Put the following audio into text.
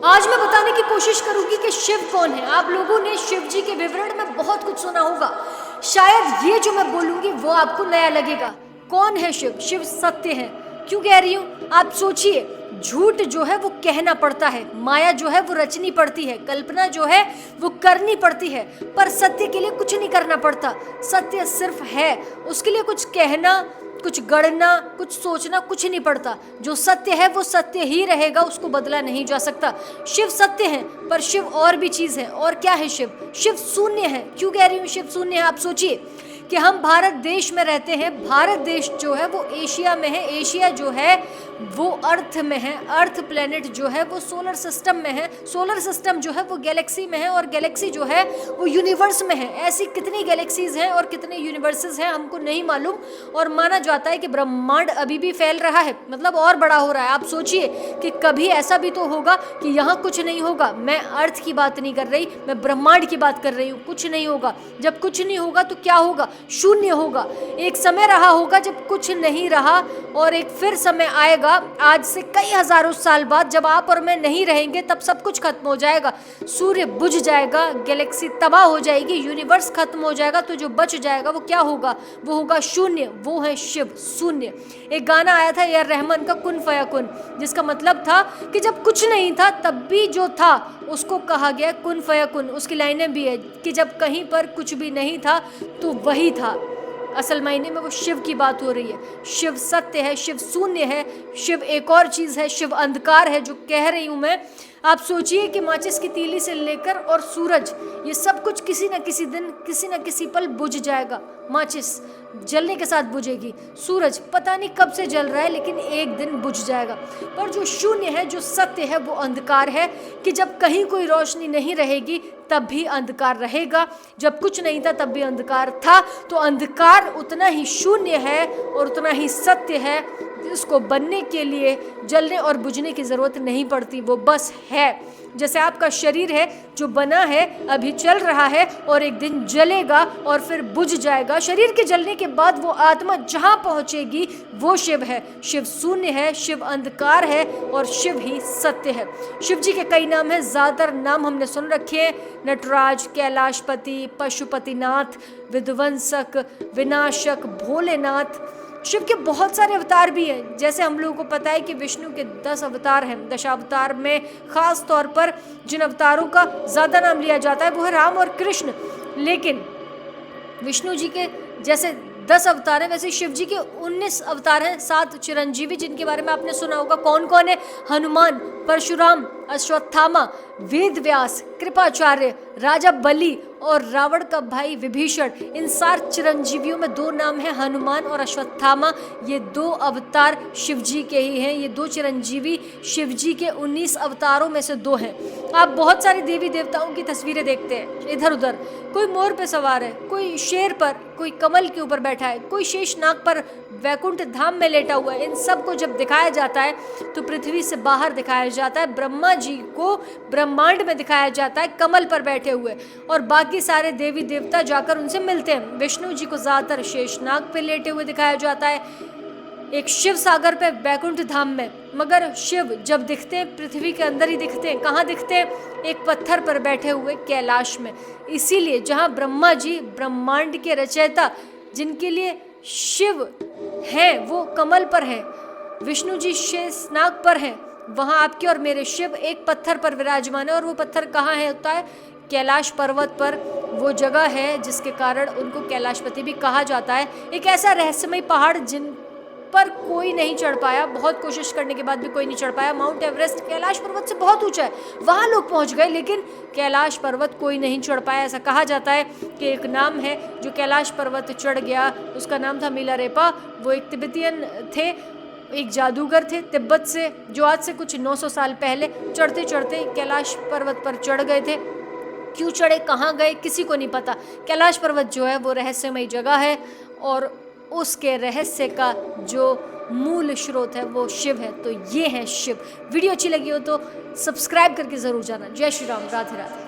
आज मैं बताने की कोशिश करूंगी कि शिव कौन है। आप लोगों ने शिव जी के विवरण में बहुत कुछ सुना होगा, शायद ये जो मैं बोलूंगी वो आपको नया लगेगा। कौन है शिव? शिव सत्य है। क्यों कह रही हूँ? आप सोचिए, झूठ जो है वो कहना पड़ता है, माया जो है वो रचनी पड़ती है, कल्पना जो है वो करनी पड़ती है, पर सत्य के लिए कुछ नहीं करना पड़ता। सत्य सिर्फ है, उसके लिए कुछ कहना, कुछ गढ़ना, कुछ सोचना कुछ नहीं पड़ता। जो सत्य है वो सत्य ही रहेगा, उसको बदला नहीं जा सकता। शिव सत्य है, पर शिव और भी चीज है। और क्या है शिव? शिव शून्य है। क्यों कह रही हूँ शिव शून्य है? आप सोचिए कि हम भारत देश में रहते हैं। भारत देश जो है वो एशिया में है, एशिया जो है वो अर्थ में है, अर्थ प्लेनेट जो है वो सोलर सिस्टम में है, सोलर सिस्टम जो है वो गैलेक्सी में है, और गैलेक्सी जो है वो यूनिवर्स में है। ऐसी कितनी गैलेक्सीज हैं और कितने यूनिवर्सेस हैं हमको नहीं मालूम, और माना जाता है कि ब्रह्मांड अभी भी फैल रहा है, मतलब और बड़ा हो रहा है। आप सोचिए कि कभी ऐसा भी तो होगा कि यहाँ कुछ नहीं होगा। मैं अर्थ की बात नहीं कर रही, मैं ब्रह्मांड की बात कर रही हूँ। कुछ नहीं होगा। जब कुछ नहीं होगा तो क्या होगा? शून्य होगा। एक समय रहा होगा जब कुछ नहीं रहा, और एक फिर समय आएगा आज से कई हजारों साल बाद, जब आप और मैं नहीं रहेंगे, तब सब कुछ खत्म हो जाएगा। सूर्य बुझ जाएगा, गैलेक्सी तबाह हो जाएगी, यूनिवर्स खत्म हो जाएगा, तो जो बच जाएगा वो क्या होगा? वो होगा शून्य। वो है शिव, शून्य। एक गाना आया था ए.आर. रहमान का, कुन फयाकुन, जिसका मतलब था कि जब कुछ नहीं था तब भी जो था उसको कहा गया कुन फयाकुन। उसकी लाइनें भी है कि जब कहीं पर कुछ भी नहीं था तो वही था। असल मायने में वो शिव की बात हो रही है। शिव सत्य है, शिव शून्य है, शिव एक और चीज है, शिव अंधकार है, जो कह रही हूं मैं। आप सोचिए कि माचिस की तीली से लेकर और सूरज, ये सब कुछ किसी न किसी दिन, किसी न किसी पल बुझ जाएगा। माचिस जलने के साथ बुझेगी, सूरज पता नहीं कब से जल रहा है लेकिन एक दिन बुझ जाएगा। पर जो शून्य है, जो सत्य है, वो अंधकार है, कि जब कहीं कोई रोशनी नहीं रहेगी तब भी अंधकार रहेगा। जब कुछ नहीं था तब भी अंधकार था। तो अंधकार उतना ही शून्य है और उतना ही सत्य है। इसको बनने के लिए जलने और बुझने की जरूरत नहीं पड़ती, वो बस है। जैसे आपका शरीर है जो बना है, अभी चल रहा है और एक दिन जलेगा और फिर बुझ जाएगा। शरीर के जलने के बाद वो आत्मा जहाँ पहुँचेगी वो शिव है। शिव शून्य है, शिव अंधकार है और शिव ही सत्य है। शिव जी के कई नाम हैं, ज़्यादातर नाम हमने सुन रखे हैं। नटराज, कैलाशपति, पशुपतिनाथ, विध्वंसक, विनाशक, भोलेनाथ। शिव के बहुत सारे अवतार भी हैं। जैसे हम लोगों को पता है कि विष्णु के 10 अवतार हैं। दशावतार में खास तौर पर जिन अवतारों का ज़्यादा नाम लिया जाता है वो है राम और कृष्ण। लेकिन विष्णु जी के जैसे 10 अवतार हैं, वैसे शिव जी के 19 अवतार हैं। 7 चिरंजीवी जिनके बारे में आपने सुना होगा। कौन कौन है? हनुमान, परशुराम, अश्वत्थामा, वेद व्यास, कृपाचार्य, राजा बलि और रावण का भाई विभीषण। इन 7 चिरंजीवियों में 2 नाम हैं, हनुमान और अश्वत्थामा। ये 2 अवतार शिव जी के ही हैं। ये 2 चिरंजीवी शिव जी के 19 अवतारों में से 2 हैं। आप बहुत सारे देवी देवताओं की तस्वीरें देखते हैं इधर उधर। कोई मोर पे सवार है, कोई शेर पर, कोई कमल के ऊपर बैठा है, कोई शेषनाग पर वैकुंठ धाम में लेटा हुआ है। इन सब को जब दिखाया जाता है तो पृथ्वी से बाहर दिखाया जाता है। ब्रह्मा जी को ब्रह्मांड में दिखाया जाता है कमल पर बैठे हुए, और बाकी सारे देवी देवता जाकर उनसे मिलते हैं। विष्णु जी को ज़्यादातर शेषनाग पे लेटे हुए दिखाया जाता है, एक शिव सागर पे, वैकुंठ धाम में। मगर शिव जब दिखते हैं पृथ्वी के अंदर ही दिखते हैं। कहाँ दिखते हैं? एक पत्थर पर बैठे हुए कैलाश में। इसीलिए जहाँ ब्रह्मा जी, ब्रह्मांड के रचयिता, जिनके लिए शिव हैं, वो कमल पर हैं, विष्णु जी शेषनाग पर हैं, वहाँ आपके और मेरे शिव एक पत्थर पर विराजमान है। और वो पत्थर कहाँ है? होता है कैलाश पर्वत पर। वो जगह है जिसके कारण उनको कैलाशपति भी कहा जाता है। एक ऐसा रहस्यमय पहाड़ जिन पर कोई नहीं चढ़ पाया, बहुत कोशिश करने के बाद भी कोई नहीं चढ़ पाया। माउंट एवरेस्ट कैलाश पर्वत से बहुत ऊंचा है, वहाँ लोग पहुँच गए, लेकिन कैलाश पर्वत कोई नहीं चढ़ पाया। ऐसा कहा जाता है कि एक नाम है जो कैलाश पर्वत चढ़ गया, उसका नाम था मिलारेपा। वो एक तिब्बतियन थे, एक जादूगर थे तिब्बत से, जो आज से कुछ 900 साल पहले चढ़ते चढ़ते कैलाश पर्वत पर चढ़ गए थे। क्यों चढ़े, कहाँ गए, किसी को नहीं पता। कैलाश पर्वत जो है वो रहस्यमय जगह है, और उसके रहस्य का जो मूल स्रोत है वो शिव है। तो ये है शिव। वीडियो अच्छी लगी हो तो सब्सक्राइब करके ज़रूर जाना। जय श्री राम, राधे राधे।